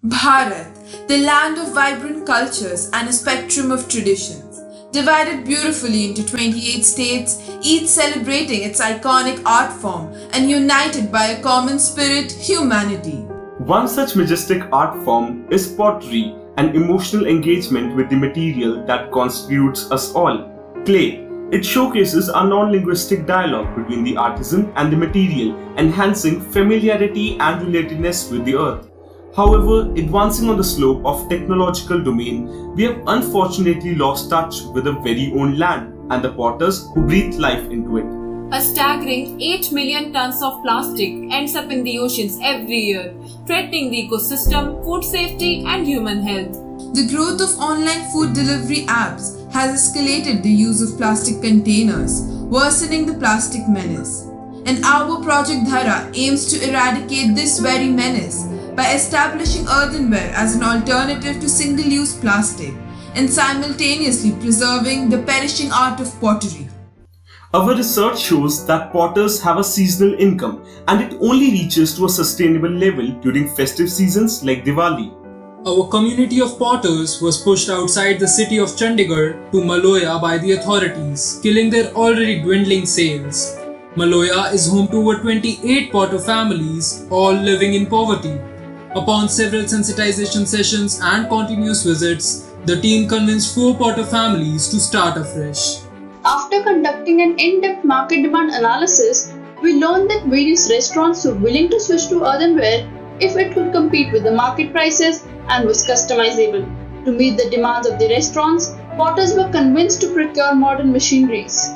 Bharat, the land of vibrant cultures and a spectrum of traditions, divided beautifully into 28 states, each celebrating its iconic art form and united by a common spirit, humanity. One such majestic art form is pottery, an emotional engagement with the material that constitutes us all, clay. It showcases a non-linguistic dialogue between the artisan and the material, enhancing familiarity and relatedness with the earth. However, advancing on the slope of technological domain, we have unfortunately lost touch with our very own land and the potters who breathe life into it. A staggering 8 million tons of plastic ends up in the oceans every year, threatening the ecosystem, food safety, and human health. The growth of online food delivery apps has escalated the use of plastic containers, worsening the plastic menace. And our project Dhra aims to eradicate this very menace by establishing earthenware as an alternative to single-use plastic and simultaneously preserving the perishing art of pottery. Our research shows that potters have a seasonal income and it only reaches to a sustainable level during festive seasons like Diwali. Our community of potters was pushed outside the city of Chandigarh to Maloya by the authorities, killing their already dwindling sales. Maloya is home to over 28 potter families, all living in poverty. Upon several sensitization sessions and continuous visits, the team convinced 4 potter families to start afresh. After conducting an in-depth market demand analysis, we learned that various restaurants were willing to switch to earthenware if it could compete with the market prices and was customizable. To meet the demands of the restaurants, potters were convinced to procure modern machineries.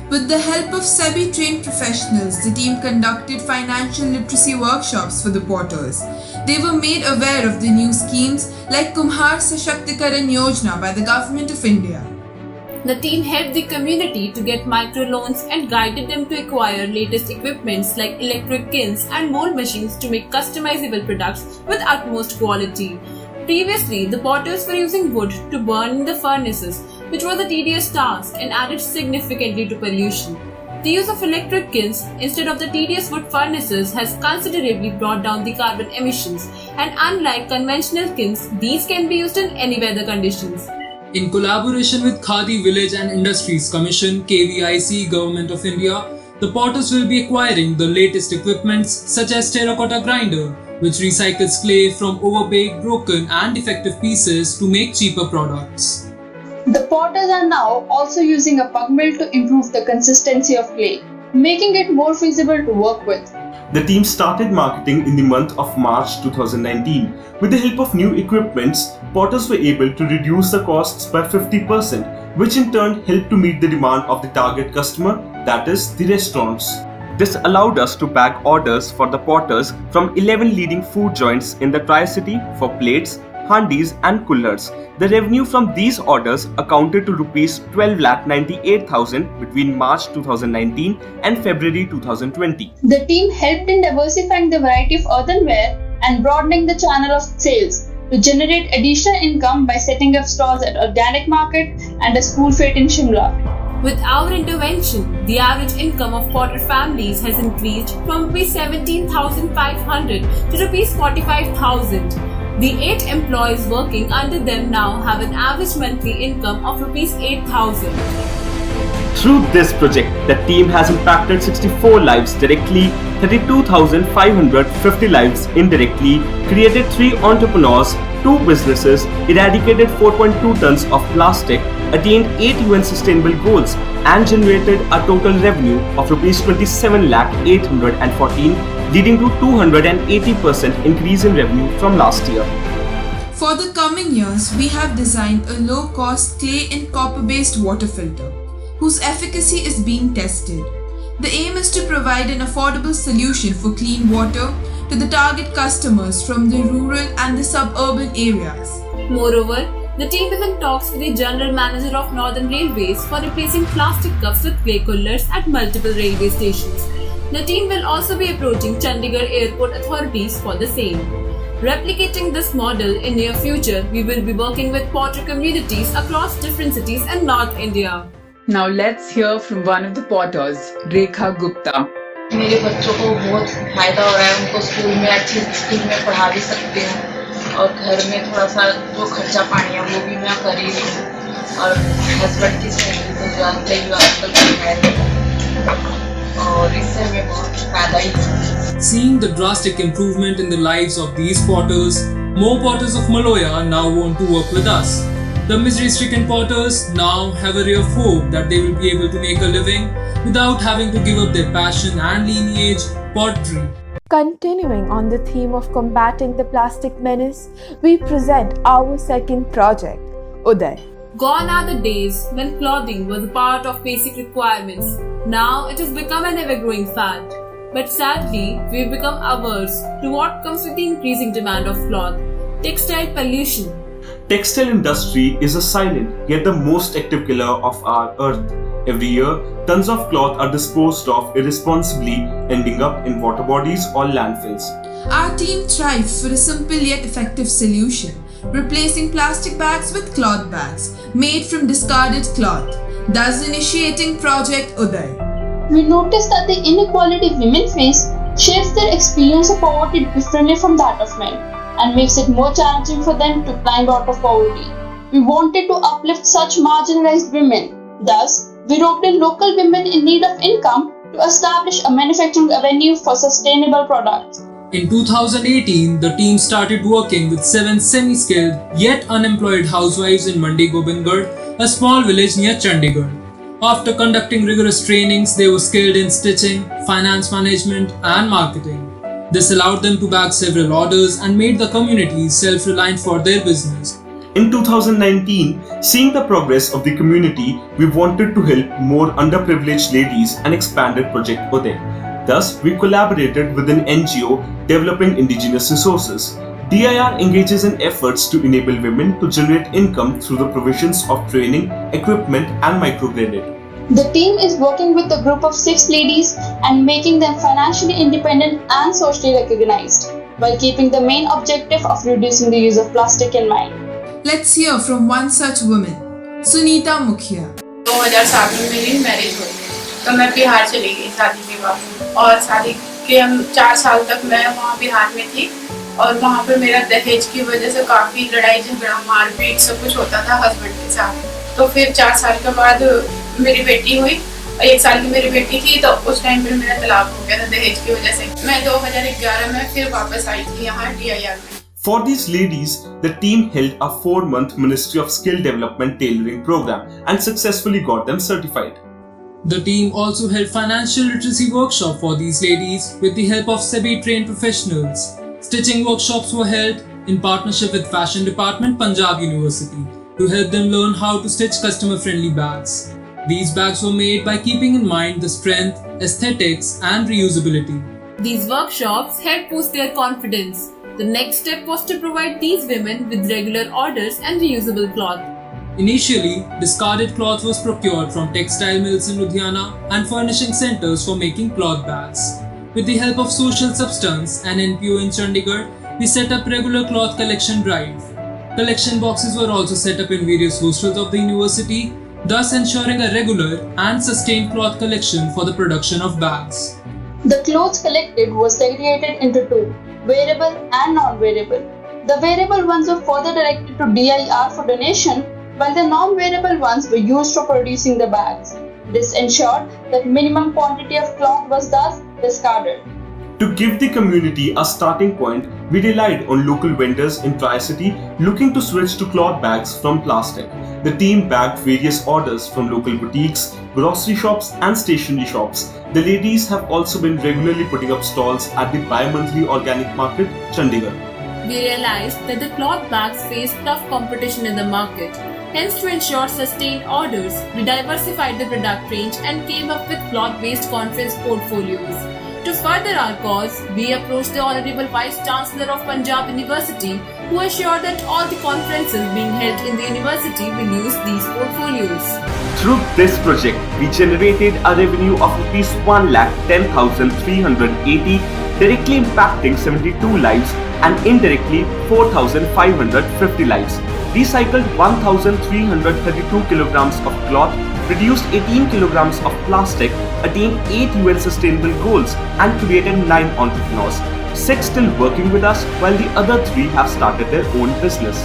With the help of SEBI-trained professionals, the team conducted financial literacy workshops for the potters. They were made aware of the new schemes like Kumhar Sashaktikaran Yojana by the Government of India. The team helped the community to get microloans and guided them to acquire latest equipments like electric kilns and mold machines to make customizable products with utmost quality. Previously, the potters were using wood to burn in the furnaces, which was a tedious task and added significantly to pollution. The use of electric kilns instead of the tedious wood furnaces has considerably brought down the carbon emissions, and unlike conventional kilns, these can be used in any weather conditions. In collaboration with Khadi Village and Industries Commission (KVIC) Government of India, the potters will be acquiring the latest equipments such as terracotta grinder, which recycles clay from overbaked, broken and defective pieces to make cheaper products. The potters are now also using a pug mill to improve the consistency of clay, making it more feasible to work with. The team started marketing in the month of March 2019. With the help of new equipments, potters were able to reduce the costs by 50%, which in turn helped to meet the demand of the target customer, that is, the restaurants. This allowed us to bag orders for the potters from 11 leading food joints in the Tri-City for plates, handis and coolers. The revenue from these orders accounted to Rs 12,98,000 between March 2019 and February 2020. The team helped in diversifying the variety of earthenware and broadening the channel of sales to generate additional income by setting up stalls at Organic Market and a school fair in Shimla. With our intervention, the average income of potter families has increased from Rs 17,500 to Rs 45,000. The 8 employees working under them now have an average monthly income of Rs 8,000. Through this project, the team has impacted 64 lives directly, 32,550 lives indirectly, created 3 entrepreneurs, 2 businesses, eradicated 4.2 tons of plastic, attained 8 UN Sustainable Goals, and generated a total revenue of Rs 27,814, leading to 280% increase in revenue from last year. For the coming years, we have designed a low-cost clay and copper-based water filter, whose efficacy is being tested. The aim is to provide an affordable solution for clean water to the target customers from the rural and the suburban areas. Moreover, the team is in talks with the General Manager of Northern Railways for replacing plastic cups with clay coolers at multiple railway stations. The team will also be approaching Chandigarh Airport authorities for the same. Replicating this model in near future, we will be working with potter communities across different cities in North India. Now let's hear from one of the potters, Rekha Gupta. मेरे बच्चों को बहुत फायदा हो रहा है, उनको school में अच्छी स्कूल में पढ़ा भी सकते हैं और घर में थोड़ा सा जो खर्चा पानी है वो भी मैं कर ही रही हूँ और हस्बैंड की सैलरी तो जानते ही हो आजकल है और इससे हमें बहुत फायदा ही है। Seeing the drastic improvement in the lives of these potters, more potters of Maloya now want to work with us. The misery-stricken potters now have a ray of hope that they will be able to make a living without having to give up their passion and lineage, pottery. Continuing on the theme of combating the plastic menace, we present our second project, Uday. Gone are the days when clothing was a part of basic requirements. Now it has become an ever-growing fad. But sadly, we've become averse to what comes with the increasing demand of cloth. Textile pollution. Textile industry is a silent yet the most active killer of our earth. Every year, tons of cloth are disposed of irresponsibly, ending up in water bodies or landfills. Our team tried for a simple yet effective solution, replacing plastic bags with cloth bags made from discarded cloth, thus initiating Project Uday. We noticed that the inequality women face shapes their experience of poverty differently from that of men and makes it more challenging for them to climb out of poverty. We wanted to uplift such marginalized women. Thus, we roped in local women in need of income to establish a manufacturing avenue for sustainable products. In 2018, the team started working with 7 semi-skilled yet unemployed housewives in Mandi Gobindgarh, a small village near Chandigarh. After conducting rigorous trainings, they were skilled in stitching, finance management, and marketing. This allowed them to bag several orders and made the community self-reliant for their business. In 2019, seeing the progress of the community, we wanted to help more underprivileged ladies and expanded Project Uday. Thus, we collaborated with an NGO developing indigenous resources. DIR engages in efforts to enable women to generate income through the provisions of training, equipment, and microcredit. The team is working with a group of 6 ladies and making them financially independent and socially recognized, while keeping the main objective of reducing the use of plastic in mind. Let's hear from one such woman, Sunita Mukhia. 2007 में मेरी marriage हुई तो मैं बिहार चली गई शादी के बाद और शादी के हम 4 साल तक मैं वहाँ बिहार में थी और वहाँ पर मेरा दहेज की वजह से काफ़ी लड़ाई झगड़ा मारपीट सब कुछ होता था हस्बैंड के साथ। तो फिर 4 साल के बाद मेरी बेटी हुई और 1 साल की मेरी बेटी थी तो उस टाइम पर मेरा तलाक हो गया था दहेज की वजह से। मैं 2011 में फिर वापस आई थी यहाँ DIR में। For these ladies, the team held a 4-month Ministry of Skill Development tailoring program and successfully got them certified. The team also held financial literacy workshop for these ladies with the help of SEBI-trained professionals. Stitching workshops were held in partnership with Fashion Department, Panjab University, to help them learn how to stitch customer-friendly bags. These bags were made by keeping in mind the strength, aesthetics, and reusability. These workshops helped boost their confidence. The next step was to provide these women with regular orders and reusable cloth. Initially, discarded cloth was procured from textile mills in Ludhiana and furnishing centers for making cloth bags. With the help of Social Substance and NPO in Chandigarh, we set up regular cloth collection drive. Collection boxes were also set up in various hostels of the university, thus ensuring a regular and sustained cloth collection for the production of bags. The clothes collected was segregated into 2, wearable and non-wearable. The wearable ones were further directed to DIR for donation, while the non-wearable ones were used for producing the bags. This ensured that minimum quantity of cloth was thus discarded. To give the community a starting point, we relied on local vendors in Tri-City looking to switch to cloth bags from plastic. The team bagged various orders from local boutiques, grocery shops and stationery shops. The ladies have also been regularly putting up stalls at the bi-monthly organic market, Chandigarh. We realized that the cloth bags faced tough competition in the market. Hence, to ensure sustained orders, we diversified the product range and came up with cloth-based conference portfolios. To further our cause, we approached the Honorable Vice Chancellor of Panjab University, who assured that all the conferences being held in the university will use these portfolios. Through this project, we generated a revenue of ₹1,10,380, directly impacting 72 lives and indirectly 4,550 lives. Recycled 1,332 kilograms of cloth, reduced 18 kilograms of plastic, attained 8 UN sustainable goals and created 9 entrepreneurs. 6 still working with us, while the other 3 have started their own business.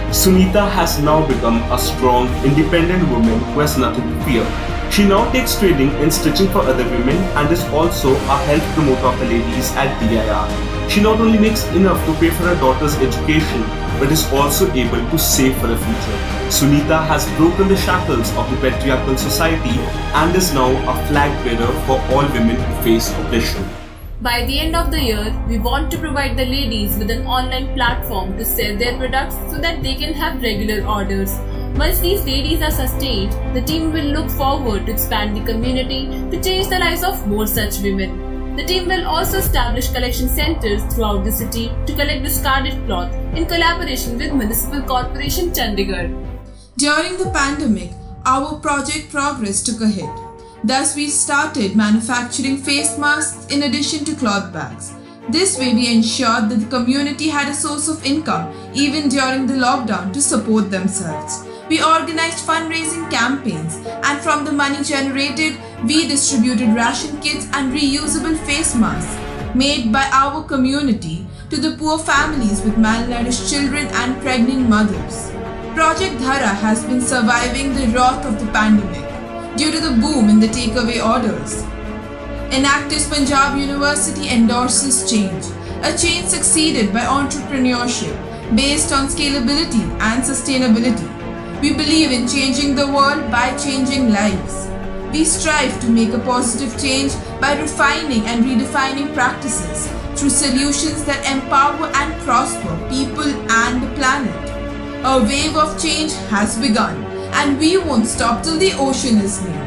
Sunita has now become a strong, independent woman who has nothing to fear. She now takes training in stitching for other women and is also a health promoter of the ladies at DIR. She not only makes enough to pay for her daughter's education, but is also able to save for the future. Sunita has broken the shackles of the patriarchal society and is now a flag bearer for all women who face oppression. By the end of the year, we want to provide the ladies with an online platform to sell their products so that they can have regular orders. Once these ladies are sustained, the team will look forward to expand the community to change the lives of more such women. The team will also establish collection centers throughout the city to collect discarded cloth in collaboration with Municipal Corporation Chandigarh. During the pandemic, our project progress took a hit. Thus, we started manufacturing face masks in addition to cloth bags. This way, we ensured that the community had a source of income even during the lockdown to support themselves. We organized fundraising campaigns, and from the money generated, we distributed ration kits and reusable face masks made by our community to the poor families with malnourished children and pregnant mothers. Project Dhra has been surviving the wrath of the pandemic due to the boom in the takeaway orders. Enactus Panjab University endorses change, a change succeeded by entrepreneurship based on scalability and sustainability. We believe in changing the world by changing lives. We strive to make a positive change by refining and redefining practices through solutions that empower and prosper people and the planet. A wave of change has begun, and we won't stop till the ocean is near.